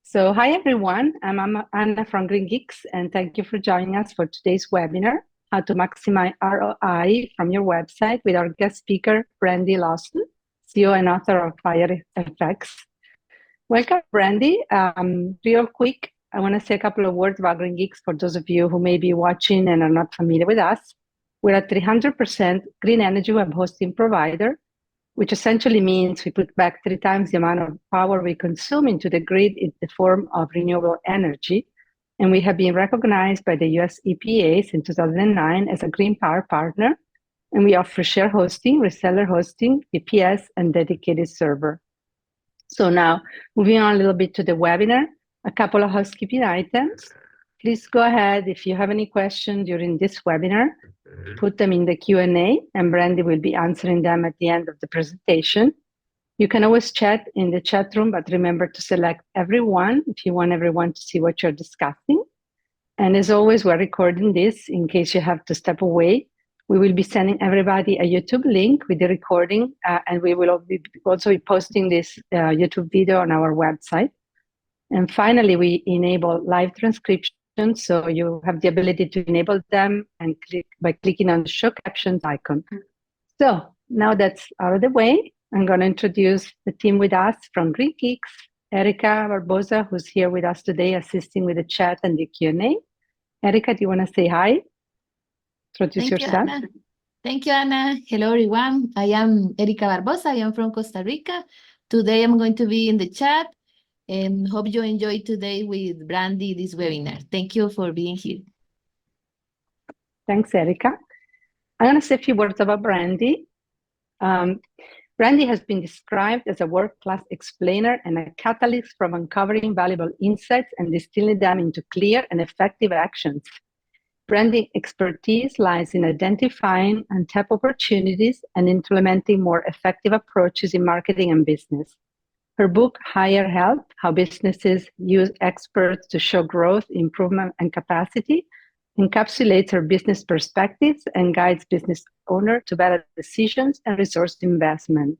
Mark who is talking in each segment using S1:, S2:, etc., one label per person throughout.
S1: So, hi everyone, I'm Anna from GreenGeeks, and thank you for joining us for today's webinar, How to Maximize ROI from Your Website, with our guest speaker, Brandy Lawson, CEO and author of Fire Effects. Welcome, Brandy. Real quick, I want to say a couple of words about GreenGeeks for those of you who may be watching and are not familiar with us. We're a 300% green energy web hosting provider, which essentially means we put back 3 times the amount of power we consume into the grid in the form of renewable energy. And we have been recognized by the US EPA since 2009 as a green power partner. And we offer share hosting, reseller hosting, VPS, and dedicated server. So now, moving on a little bit to the webinar, a couple of housekeeping items. Please go ahead if you have any questions during this webinar, put them in the Q&A, and Brandy will be answering them at the end of the presentation. You can always chat in the chat room, but remember to select everyone if you want everyone to see what you're discussing. And as always, we're recording this in case you have to step away. We will be sending everybody a YouTube link with the recording, and we will also be posting this YouTube video on our website. And finally, we enable live transcription, so you have the ability to enable them and by clicking on the show captions icon. So now that's out of the way, I'm going to introduce the team with us from GreenGeeks, Erica Barbosa, who's here with us today, assisting with the chat and the Q&A. Erica, do you want to say hi? Introduce yourself.
S2: Anna. Thank you, Anna. Hello, everyone. I am Erica Barbosa. I am from Costa Rica. Today, I'm going to be in the chat and hope you enjoy today with Brandy this webinar. Thank you for being here.
S1: Thanks, Erica. I'm going to say a few words about Brandy. Brandy has been described as a world-class explainer and a catalyst from uncovering valuable insights and distilling them into clear and effective actions. Brandy's expertise lies in identifying untapped opportunities and implementing more effective approaches in marketing and business. Her book, Higher Help, How Businesses Use Experts to Show Growth, Improvement, and Capacity, encapsulates her business perspectives and guides business owners to better decisions and resource investment.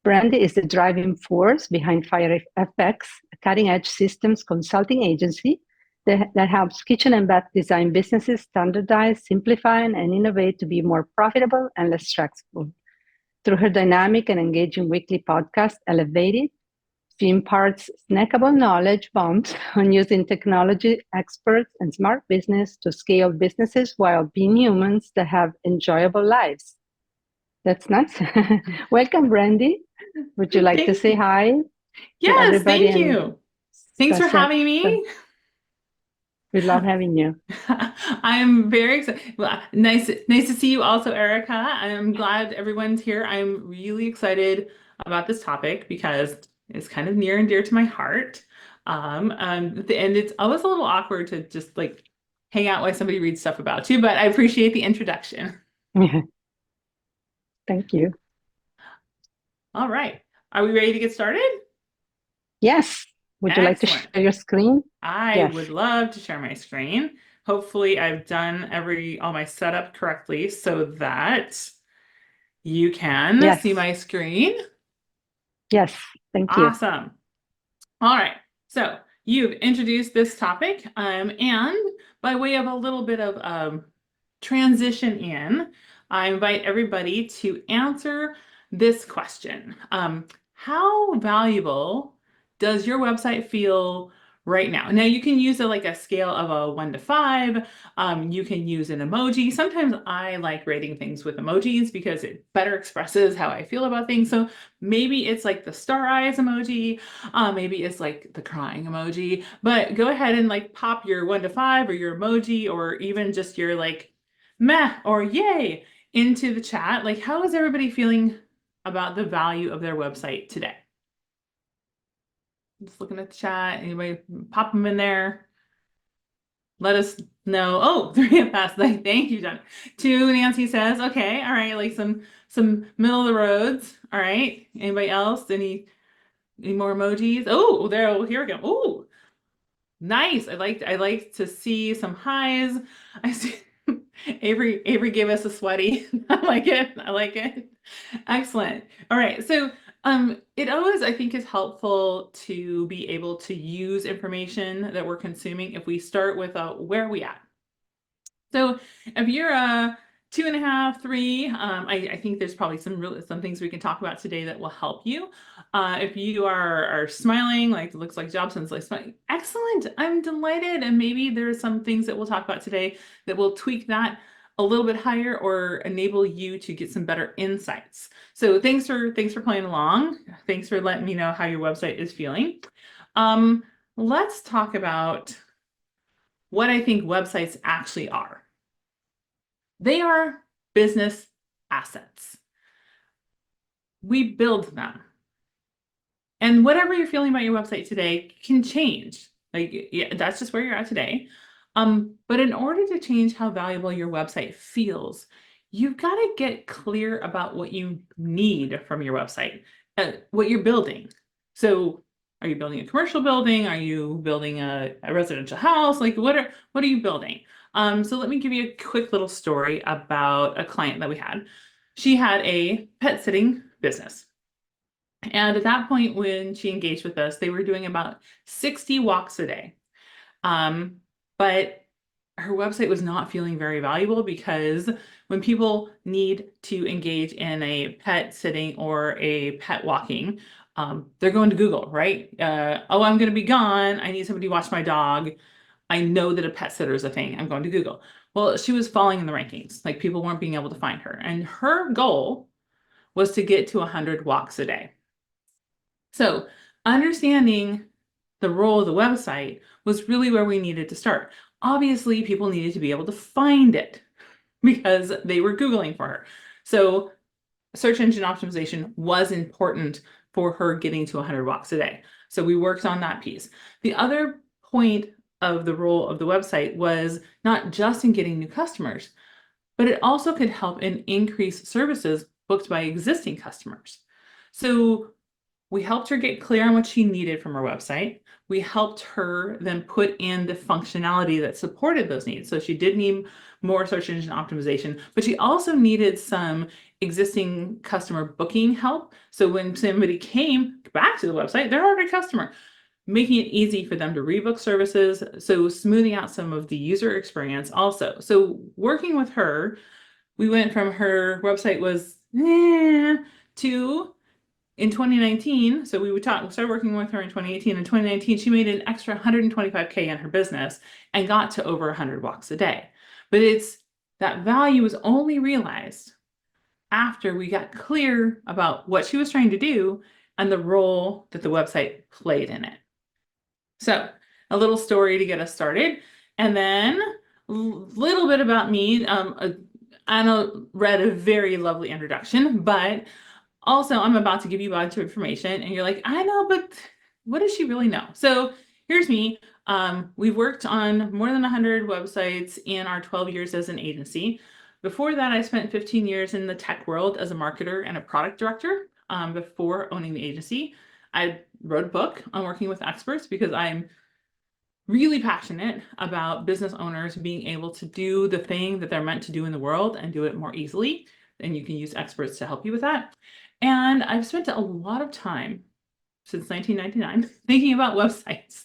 S1: Brandy is the driving force behind Fire Effects, a cutting-edge systems consulting agency that helps kitchen and bath design businesses standardize, simplify, and innovate to be more profitable and less stressful. Through her dynamic and engaging weekly podcast, Elevated, she imparts snackable knowledge bombs on using technology experts and smart business to scale businesses while being humans that have enjoyable lives. That's nice. Welcome, Brandy. Would you like to say hi?
S3: Yes, thank you. Thanks for having me.
S1: We love having you.
S3: I'm very excited. Well, nice to see you also, Erica. I'm glad everyone's here. I'm really excited about this topic because it's kind of near and dear to my heart. And it's always a little awkward to just like hang out while somebody reads stuff about you, but I appreciate the introduction.
S1: Thank you.
S3: All right. Are we ready to get started?
S1: Yes. Would you like to share your screen?
S3: I would love to share my screen. Hopefully I've done all my setup correctly so that you can see my screen.
S1: Yes, thank you.
S3: Awesome. All right. So you've introduced this topic, and by way of a little bit of transition in, I invite everybody to answer this question. How valuable does your website feel right now? Now you can use like a scale of a 1 to 5. You can use an emoji. Sometimes I like rating things with emojis because it better expresses how I feel about things. So maybe it's like the star eyes emoji. Maybe it's like the crying emoji. But go ahead and like pop your 1 to 5 or your emoji or even just your like meh or yay into the chat. Like, how is everybody feeling about the value of their website today? Just looking at the chat. Anybody pop them in there? Let us know. Oh, 3 of us. Thank you, John. 2, Nancy says, okay, all right, like some middle of the roads. All right. Anybody else? Any more emojis? Oh, here we go. Oh, nice. I like to see some highs. I see Avery gave us a sweaty. I like it. Excellent. All right. So It always, I think, is helpful to be able to use information that we're consuming if we start with where are we at? So if you're a 2.5, 3, I think there's probably some things we can talk about today that will help you. If you are smiling, like it looks like Jobson's like smiling, excellent. I'm delighted. And maybe there's some things that we'll talk about today that will tweak that a little bit higher or enable you to get some better insights. So thanks for playing along. Thanks for letting me know how your website is feeling. Let's talk about what I think websites actually are. They are business assets. We build them. And whatever you're feeling about your website today can change. Like, yeah, that's just where you're at today. But in order to change how valuable your website feels, you've got to get clear about what you need from your website, what you're building. So are you building a commercial building? Are you building a residential house? Like what are you building? So let me give you a quick little story about a client that we had. She had a pet sitting business. And at that point, when she engaged with us, they were doing about 60 walks a day. But her website was not feeling very valuable because when people need to engage in a pet sitting or a pet walking, they're going to Google, right? Oh, I'm going to be gone. I need somebody to watch my dog. I know that a pet sitter is a thing. I'm going to Google. Well, she was falling in the rankings. Like people weren't being able to find her. And her goal was to get to 100 walks a day. So understanding the role of the website was really where we needed to start. Obviously, people needed to be able to find it because they were Googling for her. So search engine optimization was important for her getting to 100 walks a day. So we worked on that piece. The other point of the role of the website was not just in getting new customers, but it also could help in increase services booked by existing customers. So we helped her get clear on what she needed from her website. We helped her then put in the functionality that supported those needs. So she did need more search engine optimization, but she also needed some existing customer booking help. So when somebody came back to the website, they're already a customer, making it easy for them to rebook services. So smoothing out some of the user experience also. So working with her, we went from her website was to in 2019, so we started working with her in 2018. In 2019, she made an extra 125K in her business and got to over 100 walks a day. But that value was only realized after we got clear about what she was trying to do and the role that the website played in it. So a little story to get us started. And then a little bit about me. Anna read a very lovely introduction, but also, I'm about to give you a bunch of information and you're like, I know, but what does she really know? So here's me. We've worked on more than 100 websites in our 12 years as an agency. Before that, I spent 15 years in the tech world as a marketer and a product director before owning the agency. I wrote a book on working with experts because I'm really passionate about business owners being able to do the thing that they're meant to do in the world and do it more easily. And you can use experts to help you with that. And I've spent a lot of time since 1999 thinking about websites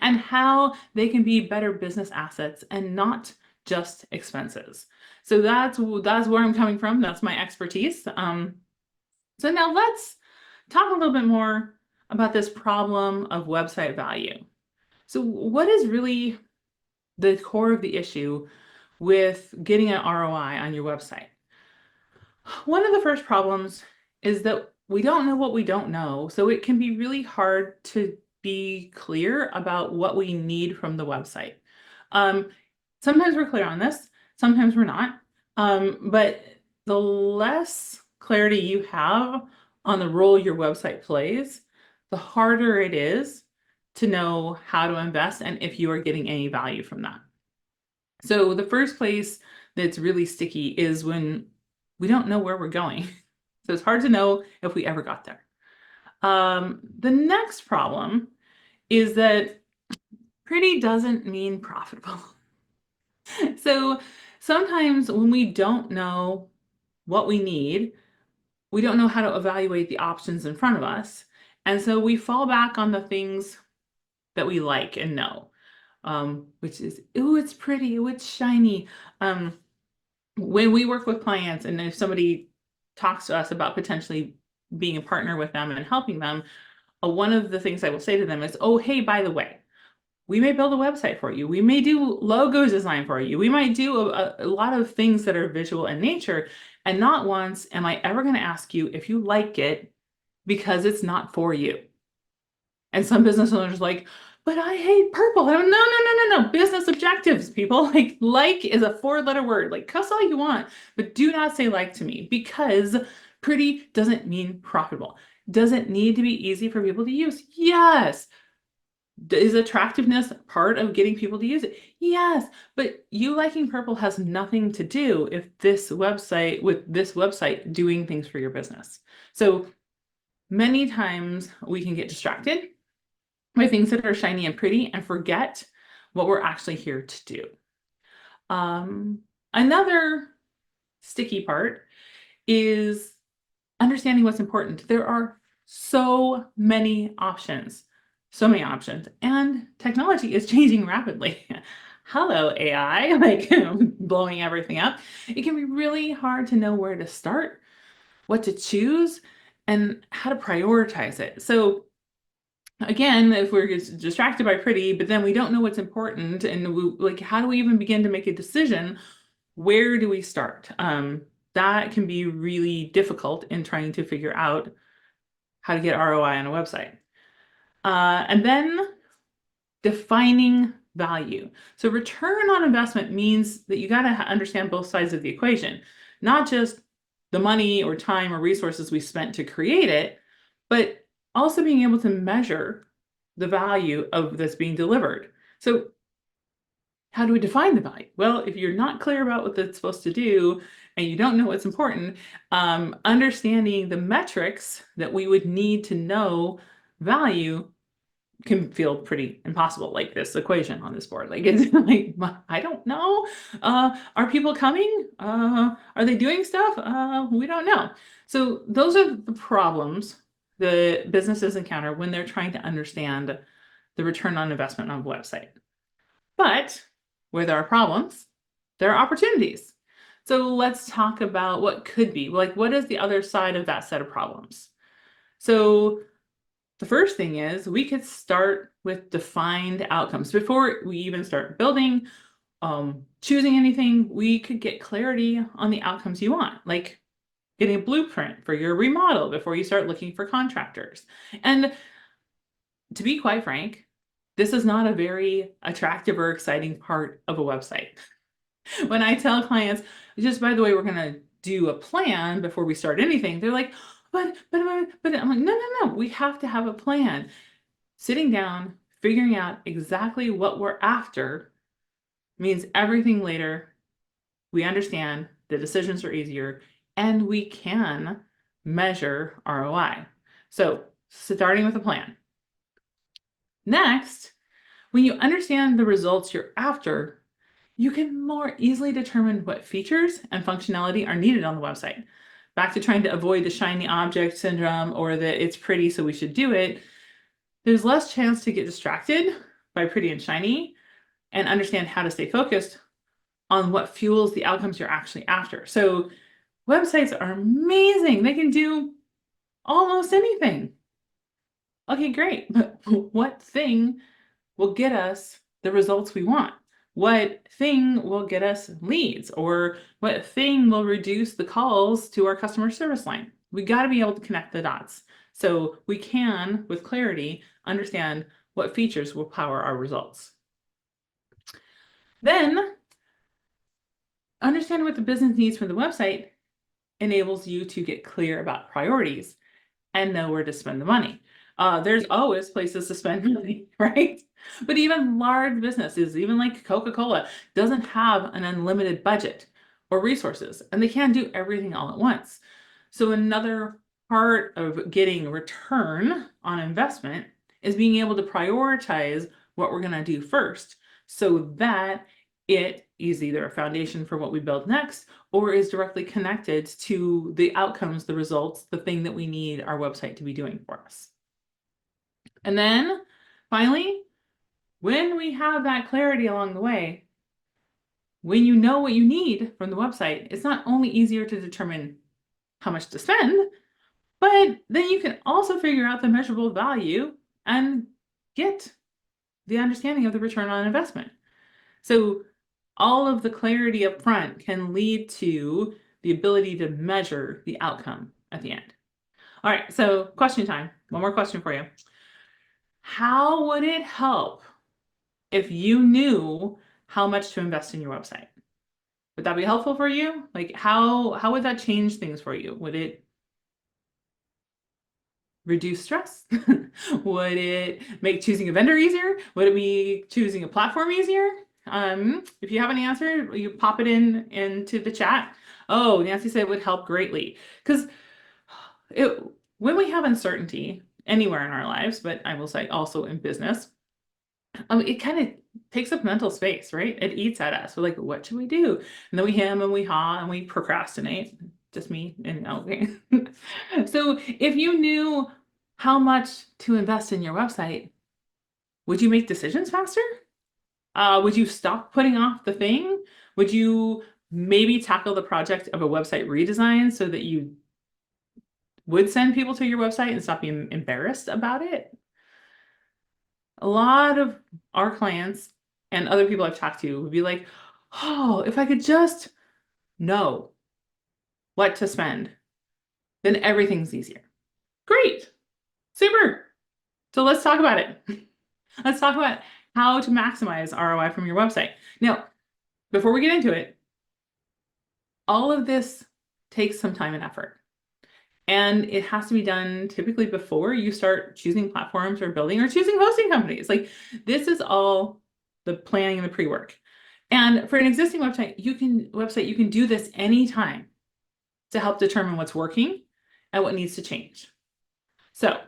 S3: and how they can be better business assets and not just expenses. So that's where I'm coming from. That's my expertise. So now let's talk a little bit more about this problem of website value. So what is really the core of the issue with getting an ROI on your website? One of the first problems is that we don't know what we don't know. So it can be really hard to be clear about what we need from the website. Sometimes we're clear on this, sometimes we're not. But the less clarity you have on the role your website plays, the harder it is to know how to invest and if you are getting any value from that. So the first place that's really sticky is when we don't know where we're going. So it's hard to know if we ever got there. The next problem is that pretty doesn't mean profitable. So sometimes when we don't know what we need, we don't know how to evaluate the options in front of us. And so we fall back on the things that we like and know, which is, oh, it's pretty, oh, it's shiny. When we work with clients, and if somebody talks to us about potentially being a partner with them and helping them, one of the things I will say to them is, oh, hey, by the way, we may build a website for you. We may do logo design for you. We might do a lot of things that are visual in nature. And not once am I ever going to ask you if you like it, because it's not for you. And some business owners are like, but I hate purple. No. Business objectives, people. Like is a 4-letter word. Cuss all you want, but do not say like to me, because pretty doesn't mean profitable. Does it need to be easy for people to use? Yes. Is attractiveness part of getting people to use it? Yes. But you liking purple has nothing to do with this website doing things for your business. So many times we can get distracted by things that are shiny and pretty and forget what we're actually here to do. Another sticky part is understanding what's important. There are so many options, and technology is changing rapidly. Hello, AI, blowing everything up. It can be really hard to know where to start, what to choose, and how to prioritize it. So again, if we're distracted by pretty, but then we don't know what's important, and how do we even begin to make a decision? Where do we start? That can be really difficult in trying to figure out how to get ROI on a website. And then defining value. So return on investment means that you got to understand both sides of the equation, not just the money or time or resources we spent to create it, but also being able to measure the value of this being delivered. So how do we define the value? Well, if you're not clear about what it's supposed to do and you don't know what's important, understanding the metrics that we would need to know value can feel pretty impossible, like this equation on this board. It's I don't know. Are people coming? Are they doing stuff? We don't know. So those are the problems the businesses encounter when they're trying to understand the return on investment on a website. But where there are problems, there are opportunities. So let's talk about what could be. What is the other side of that set of problems? So the first thing is we could start with defined outcomes. Before we even start building, choosing anything, we could get clarity on the outcomes you want, like getting a blueprint for your remodel before you start looking for contractors. And to be quite frank, this is not a very attractive or exciting part of a website. When I tell clients, just by the way, we're going to do a plan before we start anything, they're like, but I'm like, no, we have to have a plan. Sitting down, figuring out exactly what we're after means everything later, we understand, the decisions are easier, and we can measure ROI. So starting with a plan. Next, when you understand the results you're after, you can more easily determine what features and functionality are needed on the website. Back to trying to avoid the shiny object syndrome or that it's pretty, so we should do it. There's less chance to get distracted by pretty and shiny and understand how to stay focused on what fuels the outcomes you're actually after. So websites are amazing. They can do almost anything. Okay, great. But what thing will get us the results we want? What thing will get us leads? Or what thing will reduce the calls to our customer service line? We got to be able to connect the dots so we can, with clarity, understand what features will power our results. Then, understanding what the business needs from the website enables you to get clear about priorities and know where to spend the money. There's always places to spend money, right? But even large businesses, even like Coca-Cola, doesn't have an unlimited budget or resources, and they can't do everything all at once. So another part of getting return on investment is being able to prioritize what we're going to do first so that it is either a foundation for what we build next, or is directly connected to the outcomes, the results, the thing that we need our website to be doing for us. And then finally, when we have that clarity along the way, when you know what you need from the website, it's not only easier to determine how much to spend, but then you can also figure out the measurable value and get the understanding of the return on investment. So all of the clarity up front can lead to the ability to measure the outcome at the end. All right, so question time. One more question for you. How would it help if you knew how much to invest in your website? Would that be helpful for you? Like how would that change things for you? Would it reduce stress? Would it make choosing a vendor easier? Would it be choosing a platform easier? If you have an answer, you pop it into the chat. Oh, Nancy said it would help greatly. Because when we have uncertainty anywhere in our lives, but I will say also in business, it kind of takes up mental space, right? It eats at us. We're like, what should we do? And then we hem and we haw and we procrastinate. Just me and okay. So if you knew how much to invest in your website, would you make decisions faster? Would you stop putting off the thing? Would you maybe tackle the project of a website redesign so that you would send people to your website and stop being embarrassed about it? A lot of our clients and other people I've talked to would be like, oh, if I could just know what to spend, then everything's easier. Great. Super. So let's talk about it. Let's talk about how to maximize ROI from your website. Now, before we get into it, all of this takes some time and effort. And it has to be done typically before you start choosing platforms or building or choosing hosting companies. Like this is all the planning and the pre-work. And for an existing website, you can do this anytime to help determine what's working and what needs to change. So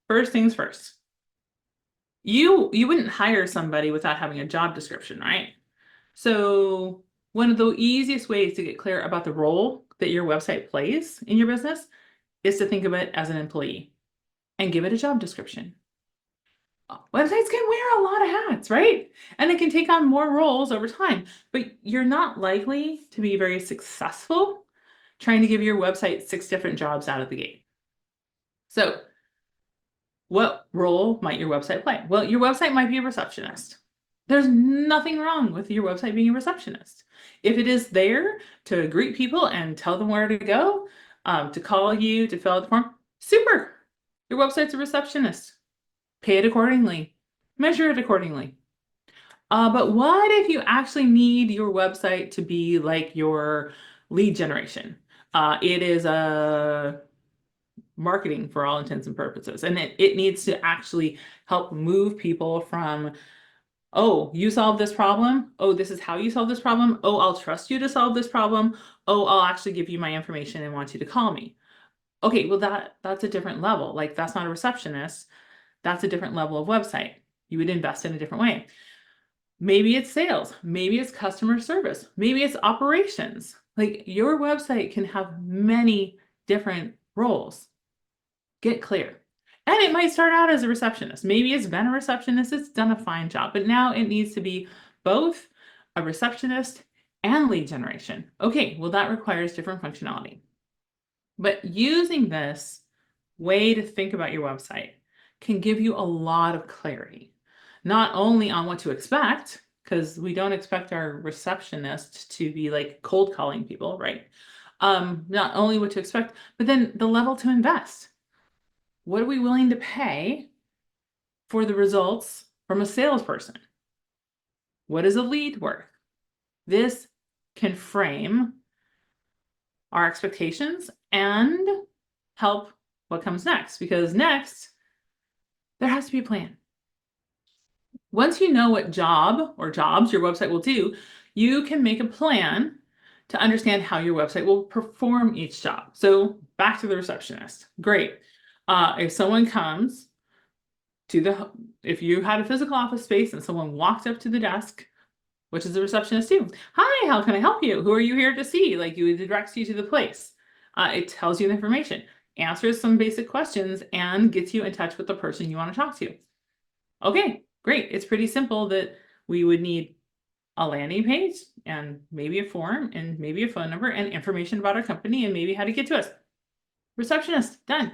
S3: first things first, you wouldn't hire somebody without having a job description, right? So one of the easiest ways to get clear about the role that your website plays in your business is to think of it as an employee and give it a job description. Websites can wear a lot of hats, right? And it can take on more roles over time, but you're not likely to be very successful trying to give your website 6 different jobs out of the gate. So what role might your website play? Well, your website might be a receptionist. There's nothing wrong with your website being a receptionist. If it is there to greet people and tell them where to go, to call you, to fill out the form, super. Your website's a receptionist. Pay it accordingly. Measure it accordingly. But what if you actually need your website to be like your lead generation? It is a marketing for all intents and purposes. And it needs to actually help move people from, oh, you solved this problem. Oh, this is how you solve this problem. Oh, I'll trust you to solve this problem. Oh, I'll actually give you my information and want you to call me. Okay, well, that's a different level. Like that's not a receptionist. That's a different level of website. You would invest in a different way. Maybe it's sales. Maybe it's customer service. Maybe it's operations. Like your website can have many different roles. Get clear. And it might start out as a receptionist. Maybe it's been a receptionist. It's done a fine job, but now it needs to be both a receptionist and lead generation. Okay, well, that requires different functionality. But using this way to think about your website can give you a lot of clarity, not only on what to expect, because we don't expect our receptionist to be like cold calling people, right? Not only what to expect, but then the level to invest. What are we willing to pay for the results from a salesperson? What is a lead worth? This can frame our expectations and help what comes next, because next, there has to be a plan. Once you know what job or jobs your website will do, you can make a plan to understand how your website will perform each job. So back to the receptionist. Great. If someone comes to if you had a physical office space and someone walked up to the desk, What does the receptionist do? Hi, how can I help you? Who are you here to see? Like, it directs you to the place. It tells you the information, answers some basic questions, and gets you in touch with the person you want to talk to. Okay, great. It's pretty simple that we would need a landing page and maybe a form and maybe a phone number and information about our company and maybe how to get to us. Receptionist, done.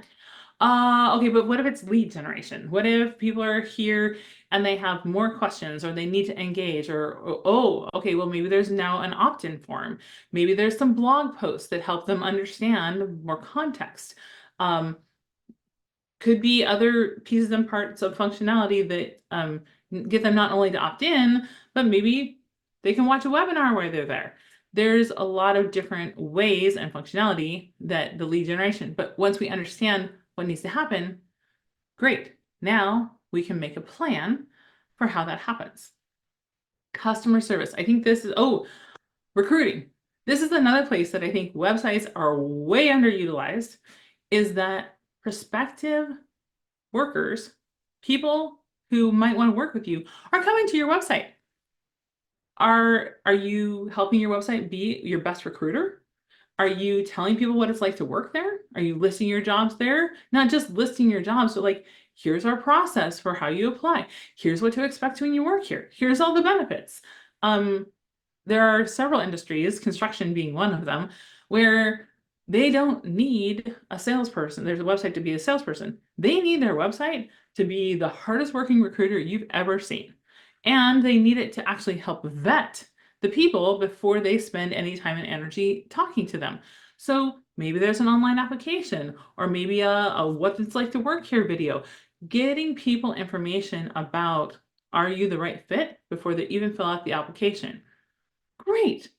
S3: Okay, but what if it's lead generation? What if people are here and they have more questions or they need to engage or, oh, okay, well, maybe there's now an opt-in form. Maybe there's some blog posts that help them understand more context. Could be other pieces and parts of functionality that get them not only to opt in, but maybe they can watch a webinar while they're there. There's a lot of different ways and functionality that the lead generation, but once we understand what needs to happen, great. Now we can make a plan for how that happens. Customer service. I think this is, recruiting. This is another place that I think websites are way underutilized, is that prospective workers, people who might want to work with you, are coming to your website. Are you helping your website be your best recruiter? Are you telling people what it's like to work there? Are you listing your jobs there? Not just listing your jobs, but like, here's our process for how you apply. Here's what to expect when you work here. Here's all the benefits. There are several industries, construction being one of them, where they don't need a salesperson. There's a website to be a salesperson. They need their website to be the hardest working recruiter you've ever seen. And they need it to actually help vet the people before they spend any time and energy talking to them. So maybe there's an online application, or maybe a what it's like to work here video, getting people information about, are you the right fit, before they even fill out the application. Great.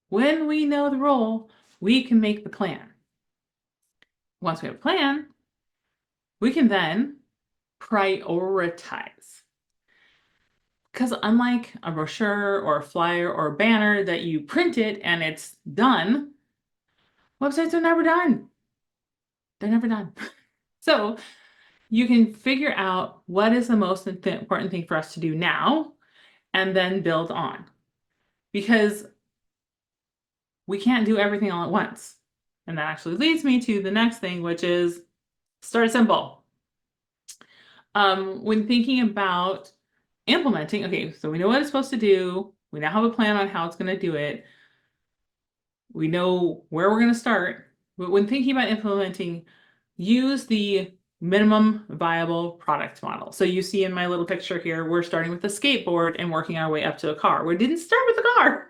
S3: When we know the role, we can make the plan. Once we have a plan, we can then prioritize. Because unlike a brochure or a flyer or a banner that you print it and it's done, websites are never done. They're never done. So you can figure out what is the most important thing for us to do now and then build on. Because we can't do everything all at once. And that actually leads me to the next thing, which is start simple. When thinking about implementing, okay, so we know what it's supposed to do. We now have a plan on how it's going to do it. We know where we're going to start. But when thinking about implementing, use the minimum viable product model. So you see in my little picture here, we're starting with a skateboard and working our way up to a car. We didn't start with a car.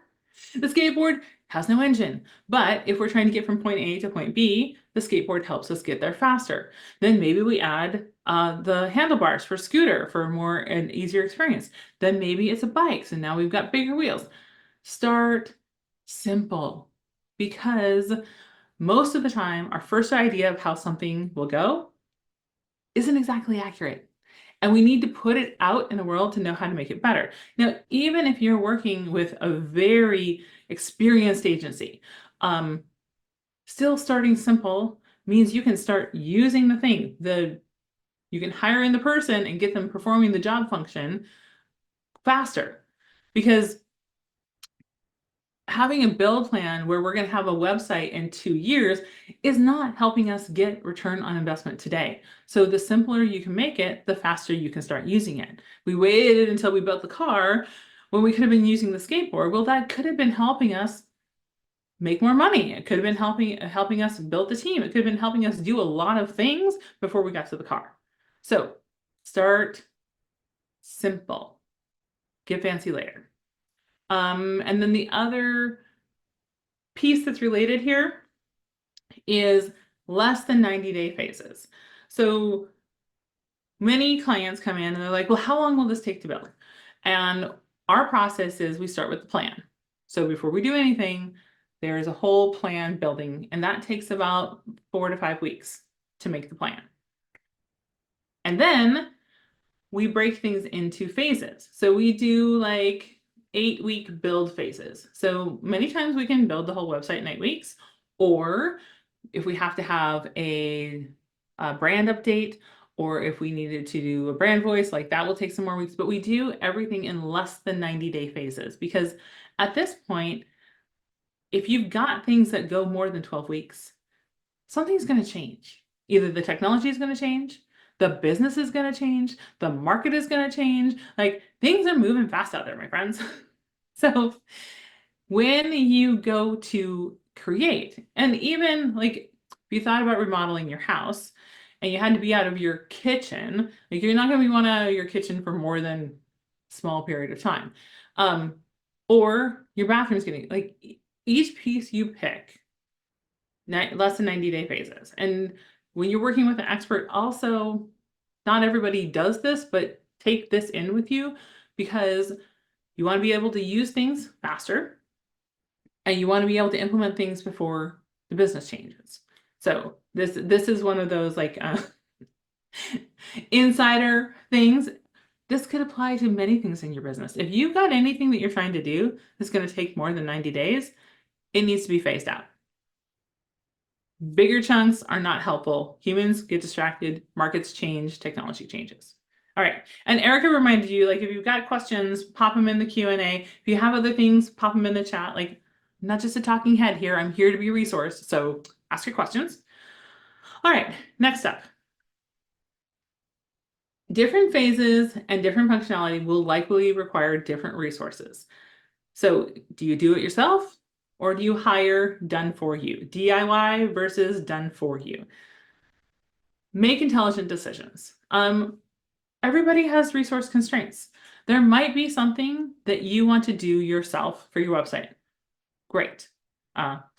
S3: The skateboard has no engine, but if we're trying to get from point A to point B, the skateboard helps us get there faster. Then maybe we add the handlebars for scooter for more and easier experience. Then maybe it's a bike, so now we've got bigger wheels. Start simple, because most of the time our first idea of how something will go isn't exactly accurate. And we need to put it out in the world to know how to make it better. Now, even if you're working with a very experienced agency, still starting simple means you can start using the thing. You can hire in the person and get them performing the job function faster. Because having a build plan where we're going to have a website in 2 years is not helping us get return on investment today. So the simpler you can make it, the faster you can start using it. We waited until we built the car when we could have been using the skateboard. Well, that could have been helping us make more money. It could have been helping us build the team. It could have been helping us do a lot of things before we got to the car. So start simple, get fancy later. And then the other piece that's related here is less than 90-day phases. So many clients come in and they're like, well, how long will this take to build? And our process is we start with the plan. So before we do anything, there's a whole plan building, and that takes about 4 to 5 weeks to make the plan. And then we break things into phases. So we do like 8-week build phases. So many times we can build the whole website in 8 weeks, or if we have to have a brand update or if we needed to do a brand voice, like that will take some more weeks, but we do everything in less than 90-day phases, because at this point, if you've got things that go more than 12 weeks, something's going to change. Either the technology is going to change, the business is going to change, the market is going to change. Like, things are moving fast out there, my friends. So when you go to create, and even like if you thought about remodeling your house and you had to be out of your kitchen, like you're not going to be out of your kitchen for more than a small period of time. Or your bathroom's getting, like, each piece you pick, less than 90-day phases. And when you're working with an expert, also, not everybody does this, but take this in with you, because you want to be able to use things faster and you want to be able to implement things before the business changes. So this is one of those like insider things. This could apply to many things in your business. If you've got anything that you're trying to do that's going to take more than 90 days, it needs to be phased out. Bigger chunks are not helpful. Humans get distracted, markets change, technology changes. All right, and Erica reminded you, like, if you've got questions, pop them in the Q&A. If you have other things, pop them in the chat. Like, I'm not just a talking head here. I'm here to be a resource, so ask your questions. All right, next up. Different phases and different functionality will likely require different resources. So do you do it yourself, or do you hire done for you? DIY versus done for you. Make intelligent decisions. Everybody has resource constraints. There might be something that you want to do yourself for your website. Great.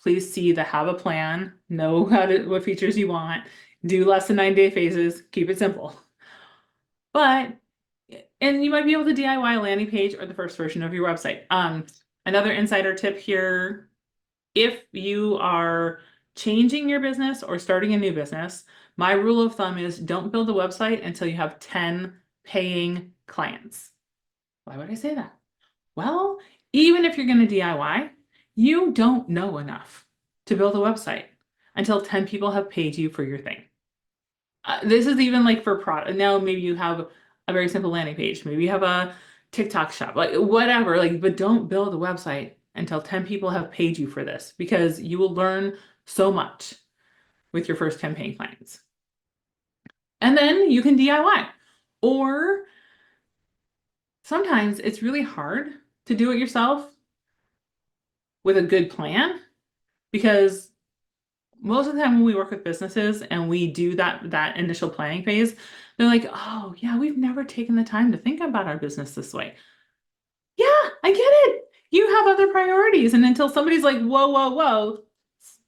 S3: Please see the have a plan, know what features you want, do less than 90-day phases, keep it simple. And you might be able to DIY a landing page or the first version of your website. Another insider tip here, if you are changing your business or starting a new business, my rule of thumb is don't build a website until you have 10 paying clients. Why would I say that? Well, even if you're going to DIY, you don't know enough to build a website until 10 people have paid you for your thing. This is even like for product. Now, maybe you have a very simple landing page. Maybe you have a TikTok shop, like whatever, like, but don't build a website until 10 people have paid you for this, because you will learn so much with your first 10 paying clients. And then you can DIY. Or sometimes it's really hard to do it yourself with a good plan, because most of the time when we work with businesses and we do that initial planning phase, they're like, oh yeah, we've never taken the time to think about our business this way. Yeah, I get it. You have other priorities. And until somebody's like, whoa, whoa, whoa,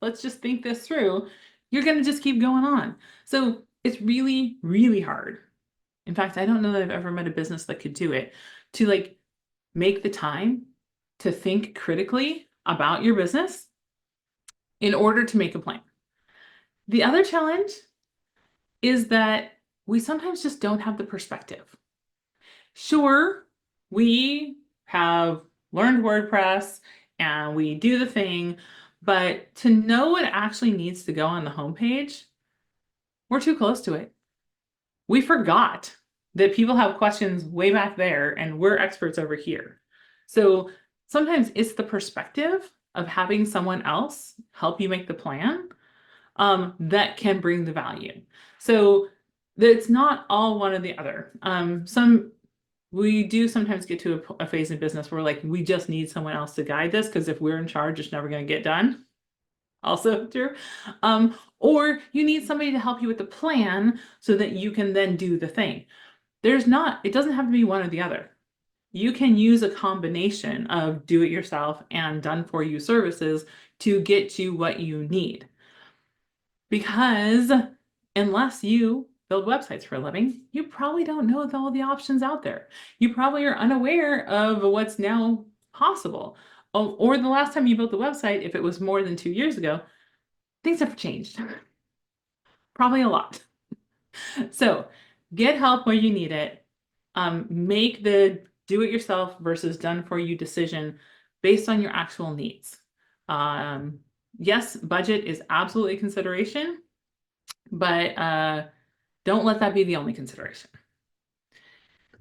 S3: let's just think this through, you're going to just keep going on. So it's really, really hard. In fact, I don't know that I've ever met a business that could do it, to like make the time to think critically about your business in order to make a plan. The other challenge is that we sometimes just don't have the perspective. Sure, we have learned WordPress and we do the thing, but to know what actually needs to go on the homepage, we're too close to it. We forgot that people have questions way back there and we're experts over here. So sometimes it's the perspective of having someone else help you make the plan that can bring the value. So it's not all one or the other. We do sometimes get to a phase in business where like we just need someone else to guide this, because if we're in charge, it's never going to get done. Also true. Or you need somebody to help you with the plan so that you can then do the thing. It doesn't have to be one or the other. You can use a combination of do-it-yourself and done-for-you services to get you what you need. Because unless you build websites for a living, you probably don't know all the options out there. You probably are unaware of what's now possible. Or the last time you built the website, if it was more than 2 years ago, things have changed. Probably a lot. So get help where you need it. Make the do-it-yourself versus done-for-you decision based on your actual needs. Yes, budget is absolutely a consideration, but Don't let that be the only consideration.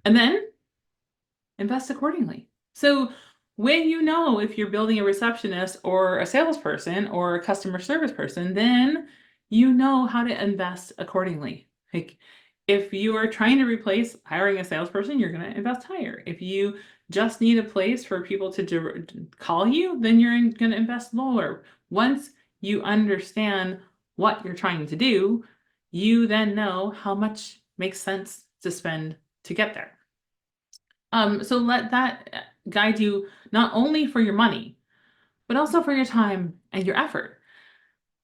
S3: And then invest accordingly. So when you know if you're building a receptionist or a salesperson or a customer service person, then you know how to invest accordingly. Like if you are trying to replace hiring a salesperson, you're going to invest higher. If you just need a place for people to call you, then you're going to invest lower. Once you understand what you're trying to do, you then know how much makes sense to spend to get there. So let that guide you not only for your money, but also for your time and your effort.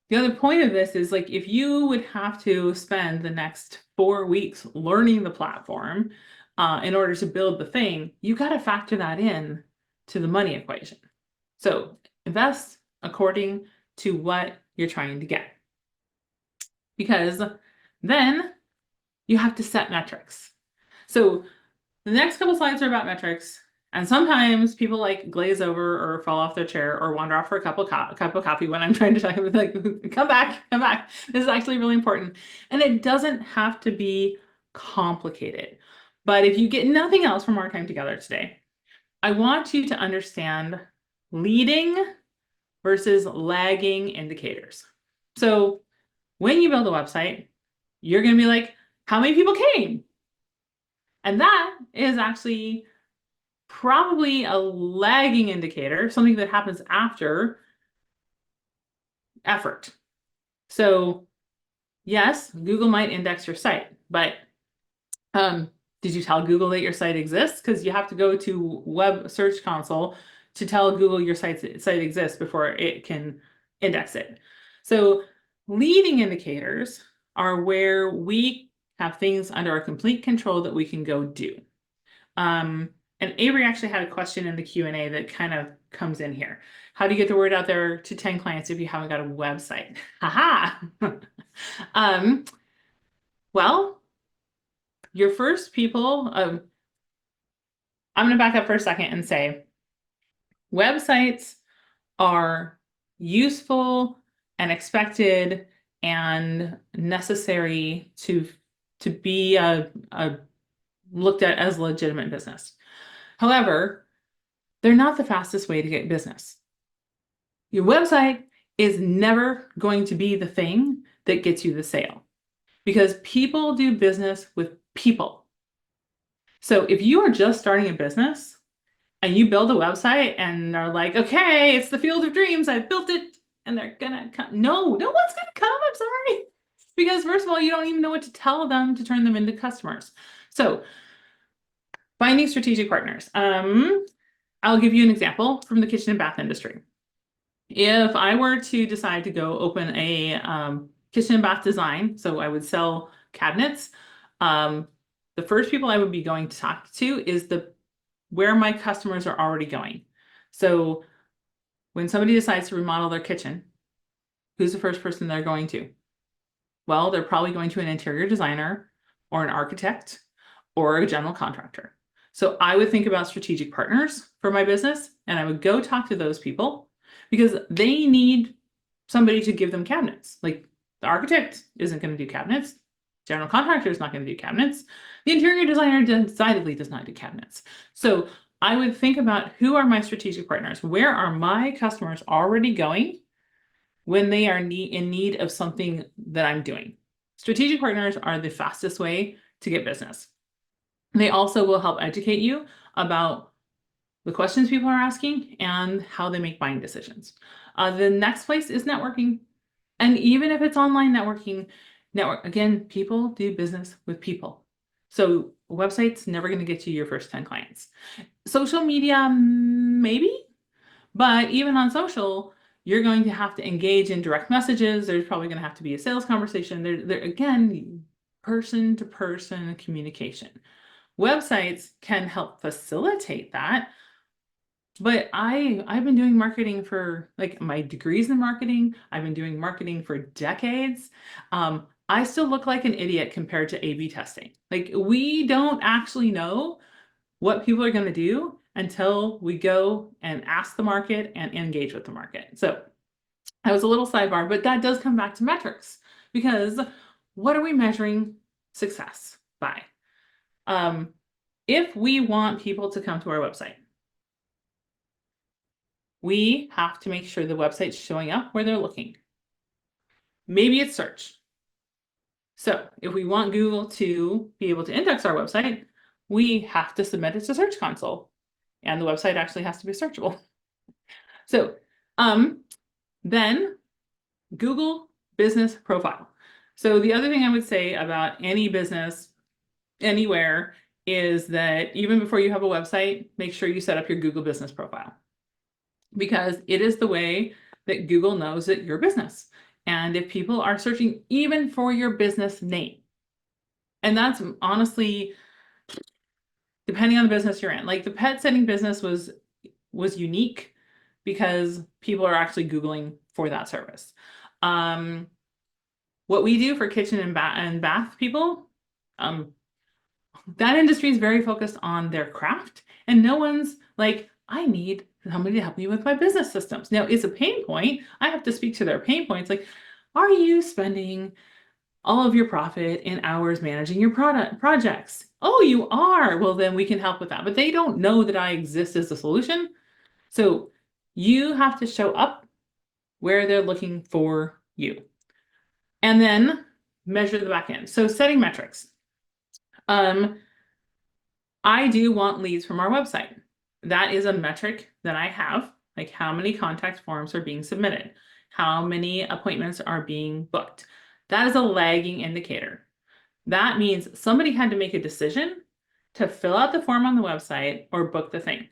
S3: The other point of this is like if you would have to spend the next 4 weeks learning the platform in order to build the thing, you got to factor that in to the money equation. So invest according to what you're trying to get. Because then you have to set metrics. So the next couple slides are about metrics. And sometimes people like glaze over or fall off their chair or wander off for a cup of coffee when I'm trying to talk about like, come back. This is actually really important. And it doesn't have to be complicated. But if you get nothing else from our time together today, I want you to understand leading versus lagging indicators. So when you build a website, you're going to be like, how many people came? And that is actually probably a lagging indicator, something that happens after effort. So yes, Google might index your site, but did you tell Google that your site exists? Because you have to go to Web Search Console to tell Google your site exists before it can index it. So leading indicators are where we have things under our complete control that we can go do. And Avery actually had a question in the Q&A that kind of comes in here. How do you get the word out there to 10 clients if you haven't got a website? Haha. Well, your first people, I'm going to back up for a second and say websites are useful and expected and necessary to be looked at as a legitimate business. However, they're not the fastest way to get business. Your website is never going to be the thing that gets you the sale because people do business with people. So if you are just starting a business and you build a website and are like, okay, it's the field of dreams, I built it, and they're gonna come. No one's gonna come, I'm sorry. Because first of all, you don't even know what to tell them to turn them into customers. So finding strategic partners. I'll give you an example from the kitchen and bath industry. If I were to decide to go open a kitchen and bath design, so I would sell cabinets, the first people I would be going to talk to is where my customers are already going. So when somebody decides to remodel their kitchen, who's the first person they're going to? Well, they're probably going to an interior designer or an architect or a general contractor. So I would think about strategic partners for my business, and I would go talk to those people because they need somebody to give them cabinets. Like the architect isn't going to do cabinets. General contractor is not going to do cabinets. The interior designer decidedly does not do cabinets. So I would think about who are my strategic partners? Where are my customers already going when they are in need of something that I'm doing? Strategic partners are the fastest way to get business. They also will help educate you about the questions people are asking and how they make buying decisions. The next place is networking. And even if it's online networking, again, people do business with people. So a website's never going to get you your first 10 clients. Social media, maybe, but even on social, you're going to have to engage in direct messages. There's probably going to have to be a sales conversation. There again, person-to-person communication. Websites can help facilitate that. But I've been doing marketing for like my degrees in marketing. I've been doing marketing for decades. I still look like an idiot compared to A/B testing. Like we don't actually know what people are going to do until we go and ask the market and engage with the market. So that was a little sidebar, but that does come back to metrics because what are we measuring success by. If we want people to come to our website, we have to make sure the website's showing up where they're looking. Maybe it's search. So if we want Google to be able to index our website, we have to submit it to Search Console, and the website actually has to be searchable. So then Google Business Profile. So the other thing I would say about any business anywhere is that even before you have a website, make sure you set up your Google Business Profile, because it is the way that Google knows that you're a business. And if people are searching even for your business name, and that's honestly, depending on the business you're in, like the pet sitting business was unique because people are actually Googling for that service. What we do for kitchen and bath people, that industry is very focused on their craft, and no one's like, I need somebody to help me with my business systems. Now, it's a pain point. I have to speak to their pain points. Like, are you spending all of your profit in hours managing your projects? Oh, you are. Well, then we can help with that. But they don't know that I exist as a solution. So you have to show up where they're looking for you. And then measure the back end. So setting metrics. I do want leads from our website. That is a metric that I have, like how many contact forms are being submitted, how many appointments are being booked. That is a lagging indicator. That means somebody had to make a decision to fill out the form on the website or book the thing.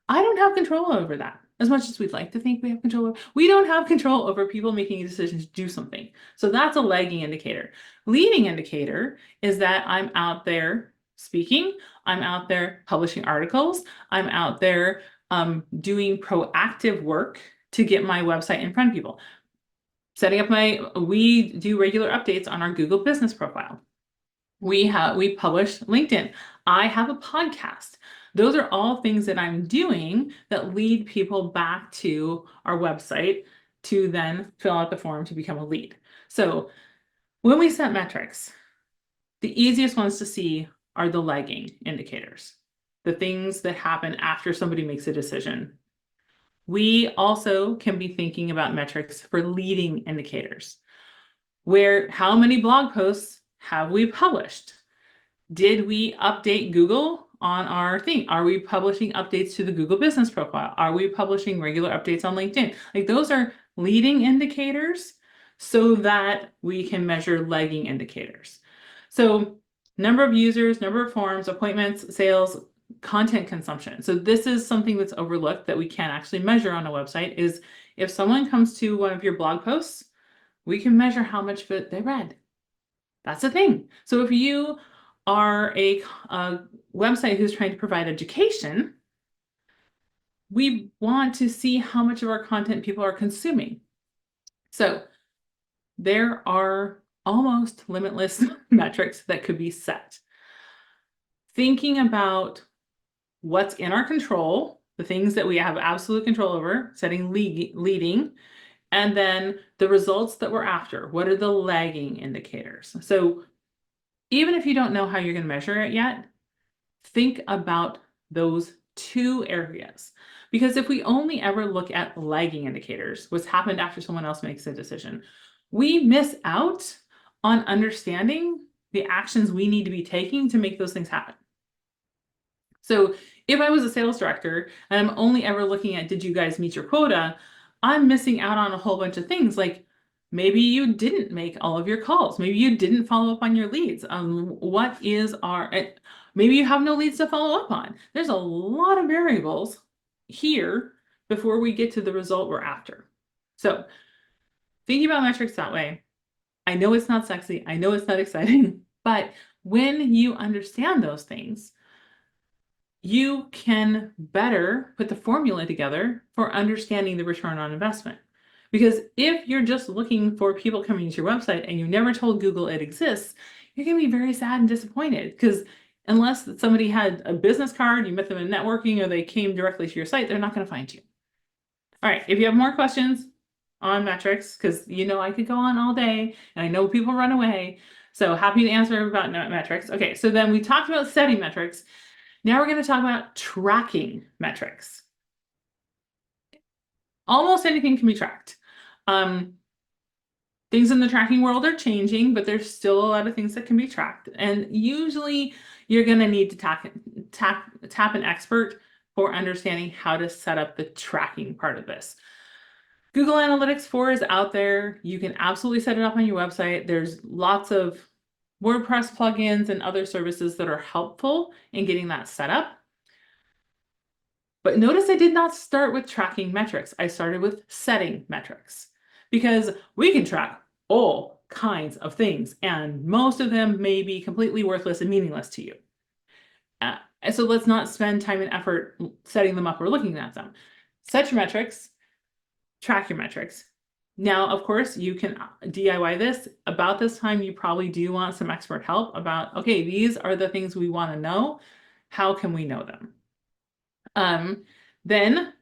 S3: I don't have control over that. As much as we'd like to think we have control over, we don't have control over people making a decision to do something. So that's a lagging indicator. Leading indicator is that I'm out there speaking, I'm out there publishing articles, I'm out there doing proactive work to get my website in front of people. Setting up we do regular updates on our Google Business Profile. We publish LinkedIn. I have a podcast. Those are all things that I'm doing that lead people back to our website to then fill out the form to become a lead. So when we set metrics, the easiest ones to see are the lagging indicators, the things that happen after somebody makes a decision. We also can be thinking about metrics for leading indicators, where how many blog posts have we published? Did we update Google on our thing? Are we publishing updates to the Google Business Profile? Are we publishing regular updates on LinkedIn? Like those are leading indicators so that we can measure lagging indicators. So number of users, number of forms, appointments, sales, content consumption. So this is something that's overlooked that we can't actually measure on a website is if someone comes to one of your blog posts, we can measure how much of it they read. That's the thing. So if you are a website who's trying to provide education, we want to see how much of our content people are consuming. So there are almost limitless metrics that could be set. Thinking about what's in our control, the things that we have absolute control over, setting leading, and then the results that we're after. What are the lagging indicators? So even if you don't know how you're going to measure it yet, think about those two areas. Because if we only ever look at lagging indicators, what's happened after someone else makes a decision, we miss out on understanding the actions we need to be taking to make those things happen. So if I was a sales director and I'm only ever looking at, did you guys meet your quota? I'm missing out on a whole bunch of things. Like maybe you didn't make all of your calls. Maybe you didn't follow up on your leads. Maybe you have no leads to follow up on. There's a lot of variables here before we get to the result we're after. So thinking about metrics that way, I know it's not sexy. I know it's not exciting, but when you understand those things, you can better put the formula together for understanding the return on investment. Because if you're just looking for people coming to your website and you never told Google it exists, you're going to be very sad and disappointed because unless somebody had a business card, you met them in networking, or they came directly to your site, they're not going to find you. All right, if you have more questions on metrics, because you know I could go on all day and I know people run away, So happy to answer about metrics. Okay, so then we talked about setting metrics. Now we're going to talk about tracking metrics. Almost anything can be tracked. Things in the tracking world are changing, but there's still a lot of things that can be tracked. And usually you're going to need to tap an expert for understanding how to set up the tracking part of this. Google Analytics 4 is out there. You can absolutely set it up on your website. There's lots of WordPress plugins and other services that are helpful in getting that set up. But notice I did not start with tracking metrics. I started with setting metrics because we can track all kinds of things and most of them may be completely worthless and meaningless to you. So let's not spend time and effort setting them up or looking at them. Set your metrics, track your metrics. Now, of course, you can DIY this. About this time, you probably do want some expert help about, okay, these are the things we want to know. How can we know them? Then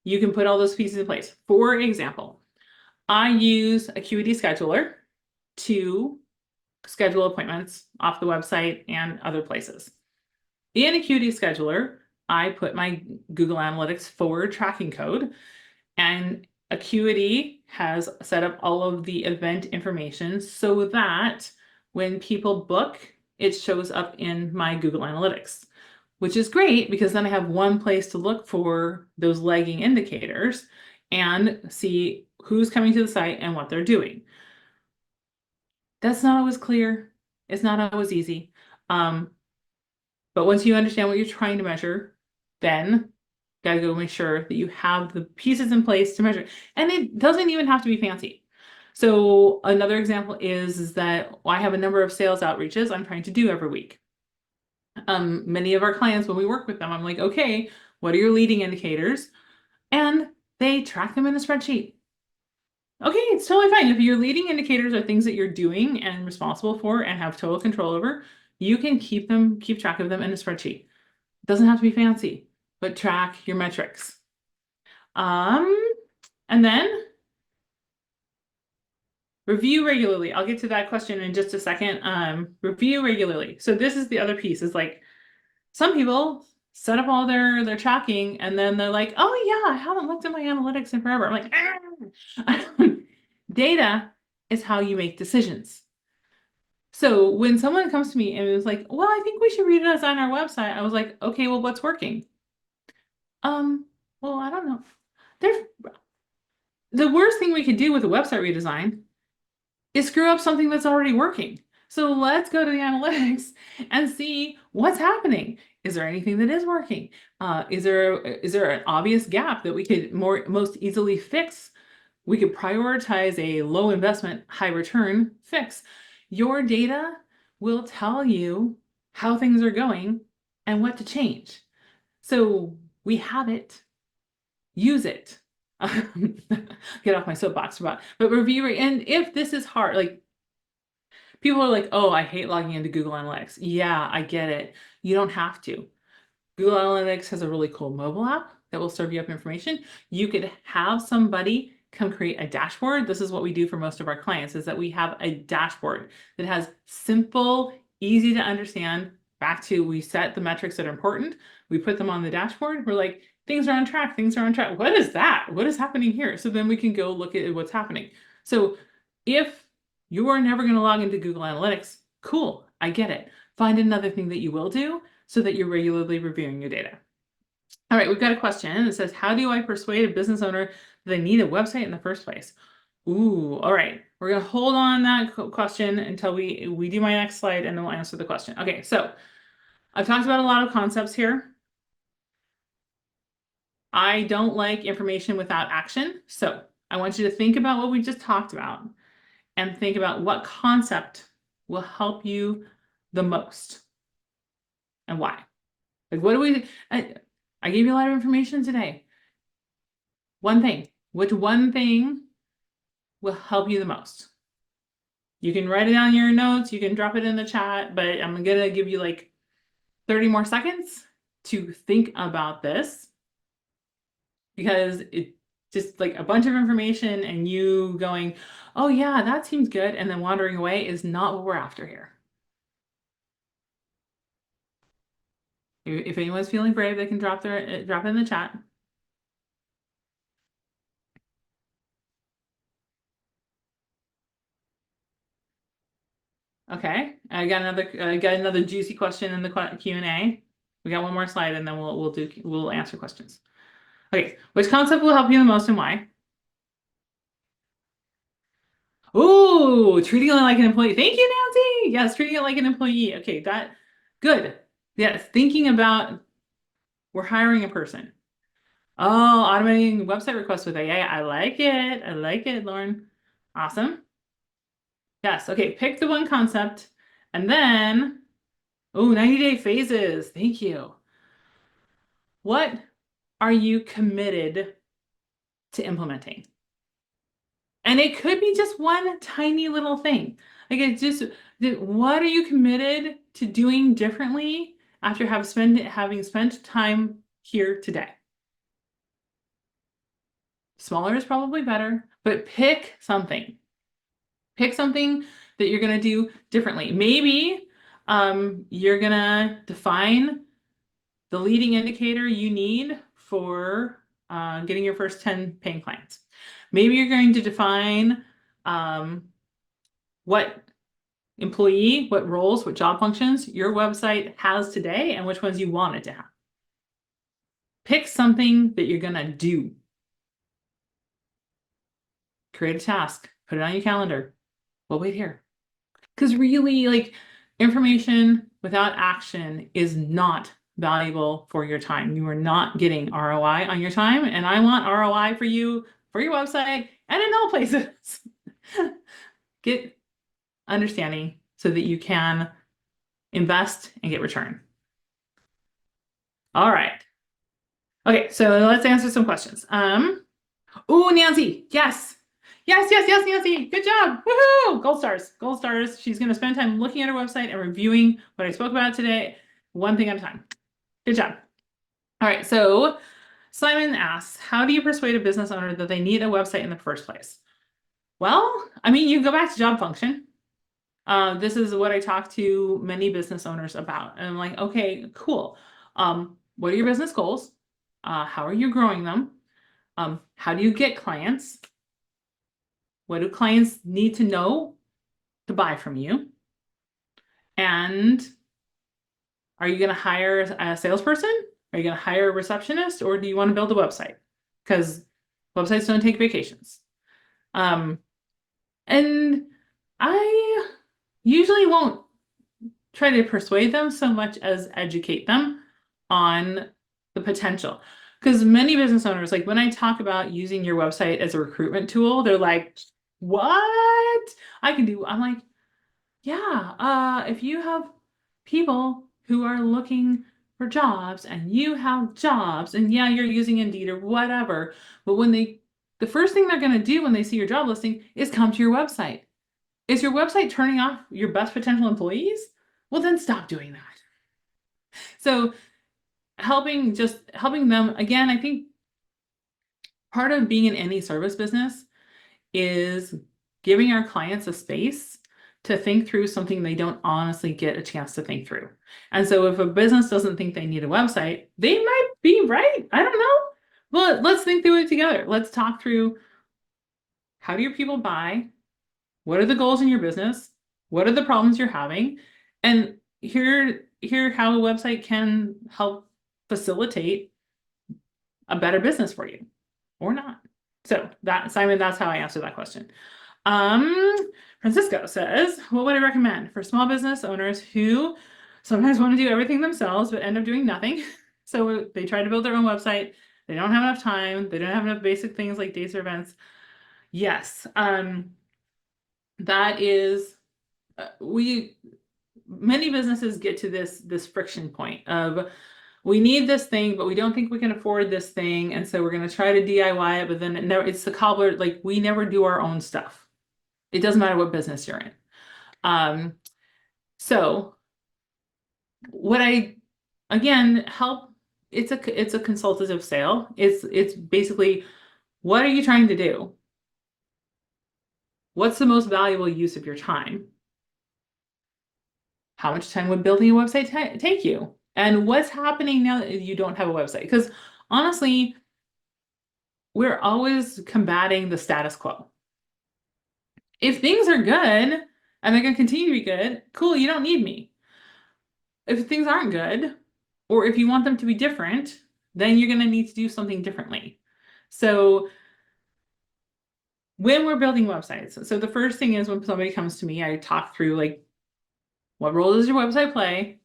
S3: you can put all those pieces in place. For example, I use Acuity Scheduler to schedule appointments off the website and other places. In Acuity Scheduler, I put my Google Analytics 4 tracking code, and Acuity has set up all of the event information so that when people book, it shows up in my Google Analytics, which is great because then I have one place to look for those lagging indicators and see who's coming to the site and what they're doing. That's not always clear. It's not always easy. But once you understand what you're trying to measure, then gotta go make sure that you have the pieces in place to measure. And it doesn't even have to be fancy. So another example is that I have a number of sales outreaches I'm trying to do every week. Many of our clients, when we work with them, I'm like, okay, what are your leading indicators? And they track them in a spreadsheet. Okay, it's totally fine. If your leading indicators are things that you're doing and responsible for and have total control over, you can keep track of them in a spreadsheet. It doesn't have to be fancy, but track your metrics. And then review regularly. I'll get to that question in just a second. Review regularly. So this is the other piece, is like some people set up all their tracking and then they're like, oh yeah, I haven't looked at my analytics in forever. I'm like, data is how you make decisions. So when someone comes to me and was like, well, I think we should redesign our website, I was like, okay, well, what's working? Well, I don't know. The worst thing we could do with a website redesign is screw up something that's already working. So let's go to the analytics and see what's happening. Is there anything that is working? Is there an obvious gap that we could most easily fix? We could prioritize a low investment, high return fix. Your data will tell you how things are going and what to change. So we have it. Use it. Get off my soapbox about, but review. And if this is hard, like people are like, oh, I hate logging into Google Analytics. Yeah, I get it. You don't have to. Google Analytics has a really cool mobile app that will serve you up information. You could have somebody come create a dashboard. This is what we do for most of our clients, is that we have a dashboard that has simple, easy to understand. Back to, we set the metrics that are important. We put them on the dashboard. We're like, things are on track. Things are on track. What is that? What is happening here? So then we can go look at what's happening. So if you are never going to log into Google Analytics, cool, I get it. Find another thing that you will do so that you're regularly reviewing your data. All right, we've got a question that says, how do I persuade a business owner that they need a website in the first place? Ooh, all right. We're going to hold on that question until we do my next slide and then we'll answer the question. Okay, so I've talked about a lot of concepts here. I don't like information without action. So I want you to think about what we just talked about and think about what concept will help you the most and why. Like, what do we, I gave you a lot of information today. One thing, which one thing will help you the most? You can write it down in your notes, you can drop it in the chat, but I'm gonna give you like 30 more seconds to think about this because just like a bunch of information and you going, oh yeah, that seems good, and then wandering away is not what we're after here. If anyone's feeling brave, they can drop it in the chat. Okay, I got another juicy question in the Q&A. We got one more slide, and then we'll answer questions. Okay, which concept will help you the most and why? Ooh, treating it like an employee. Thank you, Nancy. Yes, treating it like an employee. Okay, good. Yes, thinking about we're hiring a person. Oh, automating website requests with AI. I like it. I like it, Lauren. Awesome. Yes, okay, pick the one concept and then, oh, 90-day phases. Thank you. What are you committed to implementing? And it could be just one tiny little thing. Like it's just, what are you committed to doing differently after having spent time here today? Smaller is probably better, but pick something. Pick something that you're going to do differently. Maybe you're going to define the leading indicator you need for getting your first 10 paying clients. Maybe you're going to define what roles, what job functions your website has today and which ones you want it to have. Pick something that you're going to do. Create a task, put it on your calendar. We'll wait here. Because really, like, information without action is not valuable for your time. You are not getting ROI on your time, and I want ROI for you, for your website, and in all places. Get understanding so that you can invest and get return. All right. Okay, so let's answer some questions. Oh, Nancy, yes. Yes, Nancy. Good job. Woohoo! Gold stars. Gold stars. She's going to spend time looking at her website and reviewing what I spoke about today, one thing at a time. Good job. All right, so Simon asks, how do you persuade a business owner that they need a website in the first place? Well, I mean, you go back to job function. This is what I talk to many business owners about. And I'm like, okay, cool. What are your business goals? How are you growing them? How do you get clients? What do clients need to know to buy from you? And are you going to hire a salesperson? Are you going to hire a receptionist? Or do you want to build a website? Because websites don't take vacations. And I usually won't try to persuade them so much as educate them on the potential. Because many business owners, like when I talk about using your website as a recruitment tool, they're like, what? I'm like, yeah, if you have people who are looking for jobs and you have jobs and yeah, you're using Indeed or whatever, but the first thing they're going to do when they see your job listing is come to your website. Is your website turning off your best potential employees? Well, then stop doing that. So helping them, again, I think part of being in any service business is giving our clients a space to think through something they don't honestly get a chance to think through. And so if a business doesn't think they need a website, they might be right. I don't know. Well, let's think through it together. Let's talk through, how do your people buy? What are the goals in your business? What are the problems you're having? And hear how a website can help facilitate a better business for you or not. So Simon, that's how I answer that question. Francisco says, what would I recommend for small business owners who sometimes want to do everything themselves but end up doing nothing? So they try to build their own website. They don't have enough time. They don't have enough basic things like dates or events. Yes. That is, many businesses get to this friction point of, we need this thing, but we don't think we can afford this thing. And so we're going to try to DIY it, but then it's the cobbler. Like, we never do our own stuff. It doesn't matter what business you're in. So what again, help, it's a consultative sale. It's basically, What are you trying to do? What's the most valuable use of your time? How much time would building a website take you? And what's happening now that you don't have a website? Because honestly, we're always combating the status quo. If things are good and they're going to continue to be good, cool, you don't need me. If things aren't good, or if you want them to be different, then you're going to need to do something differently. So when we're building websites, so the first thing is when somebody comes to me, I talk through like, what role does your website play?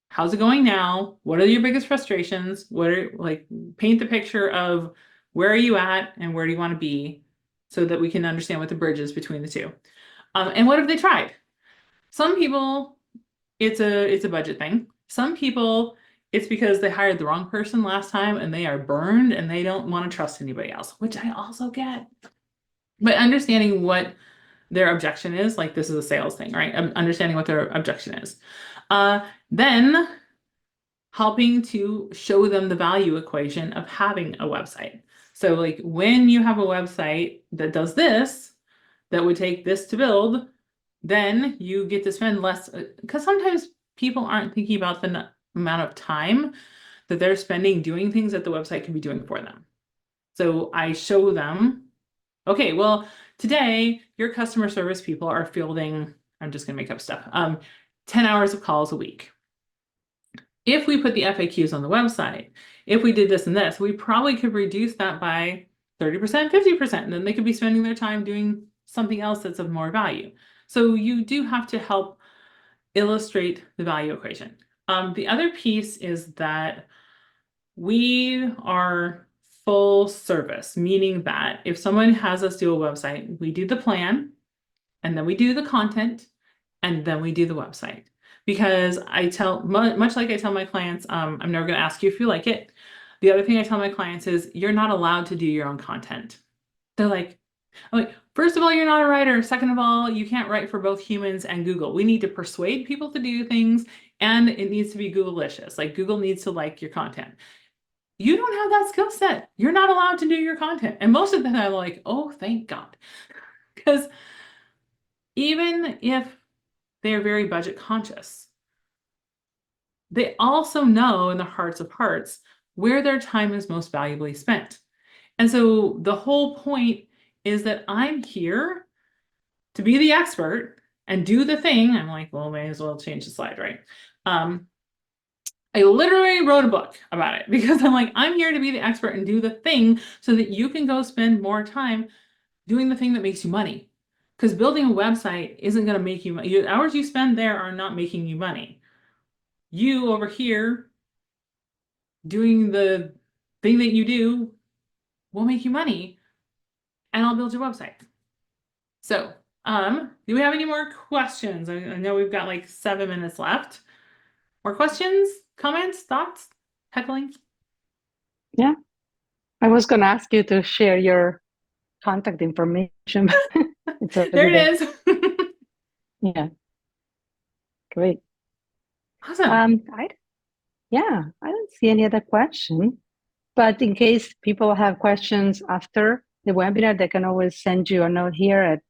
S3: How's it going now? What are your biggest frustrations? What are, like, paint the picture of where are you at and where do you want to be so that we can understand what the bridge is between the two. And what have they tried? Some people, it's a budget thing. Some people, it's because they hired the wrong person last time and they are burned and they don't want to trust anybody else, which I also get. But understanding what their objection is, like this is a sales thing, right? Understanding what their objection is. Then helping to show them the value equation of having a website. So like when you have a website that does this, that would take this to build, then you get to spend less, because sometimes people aren't thinking about the amount of time that they're spending doing things that the website can be doing for them. So I show them, okay, well, today your customer service people are fielding, I'm just gonna make up stuff, 10 hours of calls a week. If we put the FAQs on the website, if we did this and this, we probably could reduce that by 30%, 50%, and then they could be spending their time doing something else that's of more value. So you do have to help illustrate the value equation. The other piece is that we are full service, meaning that if someone has us do a website, we do the plan, and then we do the content, and then we do the website. Because I tell, much like I tell my clients, I'm never going to ask you if you like it. The other thing I tell my clients is you're not allowed to do your own content. They're like, I'm like, first of all, you're not a writer. Second of all, you can't write for both humans and Google. We need to persuade people to do things, and it needs to be Google-licious. Like Google needs to like your content. You don't have that skill set. You're not allowed to do your content. And most of the time I'm like, oh, thank God. Because even if they're very budget conscious, they also know in the hearts of hearts where their time is most valuably spent. And so the whole point is that I'm here to be the expert and do the thing. I'm like, well, may as well change the slide, right? I literally wrote a book about it because I'm like, I'm here to be the expert and do the thing so that you can go spend more time doing the thing that makes you money. Because building a website isn't going to make you money. The hours you spend there are not making you money. You over here doing the thing that you do will make you money, and I'll build your website. So, do we have any more questions? I know we've got like 7 minutes left. More questions, comments, thoughts, heckling?
S1: Yeah, I was going to ask you to share your contact information.
S3: There it is.
S1: Yeah, great.
S3: Awesome.
S1: I don't see any other question, but in case people have questions after the webinar, they can always send you a note here at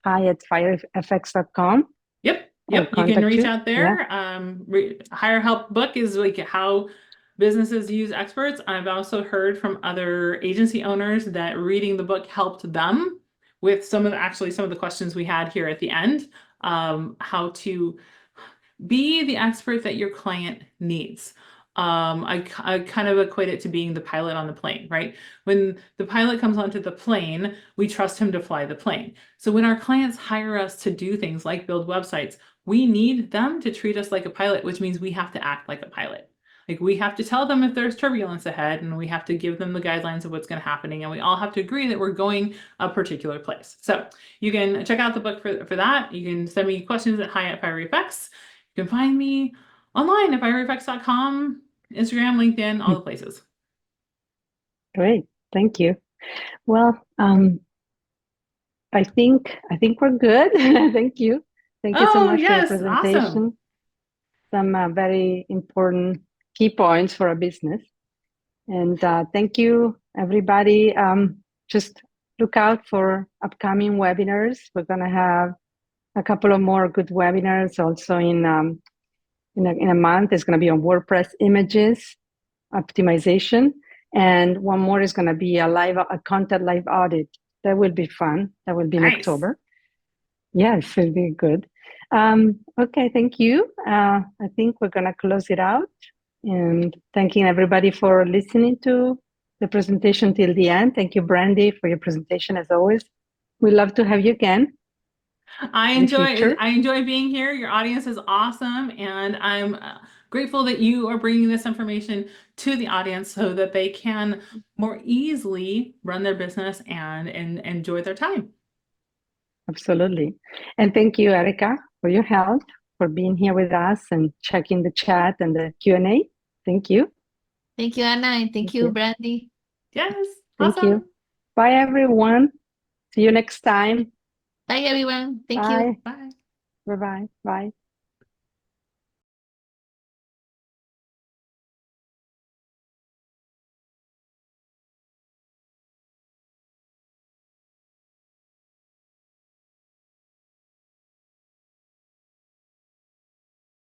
S1: hi@firefx.com.
S3: Yep. You can reach out there. Hire Help book is like how businesses use experts. I've also heard from other agency owners that reading the book helped them with some of the questions we had here at the end. How to be the expert that your client needs. I kind of equate it to being the pilot on the plane, right? When the pilot comes onto the plane, we trust him to fly the plane. So when our clients hire us to do things like build websites, we need them to treat us like a pilot, which means we have to act like a pilot. Like we have to tell them if there's turbulence ahead, and we have to give them the guidelines of what's going to happen, and we all have to agree that we're going a particular place. So you can check out the book for that. You can send me questions at hi@firefx. You can find me online at firefx.com, Instagram, LinkedIn, all the places.
S1: Great, thank you. Well, I think we're good. Thank you. Thank you so much for your presentation.
S3: Awesome.
S1: Some very important key points for a business. And thank you, everybody. just look out for upcoming webinars. We're going to have a couple of more good webinars also in a month. It's going to be on WordPress images optimization, and one more is going to be a content live audit. That will be fun. That will be in
S3: Nice.
S1: October. Yes, it'll be good. Okay, thank you. I think we're going to close it out, and thanking everybody for listening to the presentation till the end. Thank you, Brandy, for your presentation as always. We'd love to have you again.
S3: I
S1: in the future.
S3: enjoy being here. Your audience is awesome, and I'm grateful that you are bringing this information to the audience so that they can more easily run their business and enjoy their time.
S1: Absolutely. And thank you, Erica, for your help, for being here with us and checking the chat and the Q&A. Thank you.
S2: Thank you, Anna, and thank you, Brandy.
S3: Yes.
S1: Thank
S3: Awesome.
S1: you. Bye, everyone. See you next time.
S2: Bye, everyone. Thank
S1: Bye.
S2: you.
S3: Bye.
S1: Bye-bye. Bye.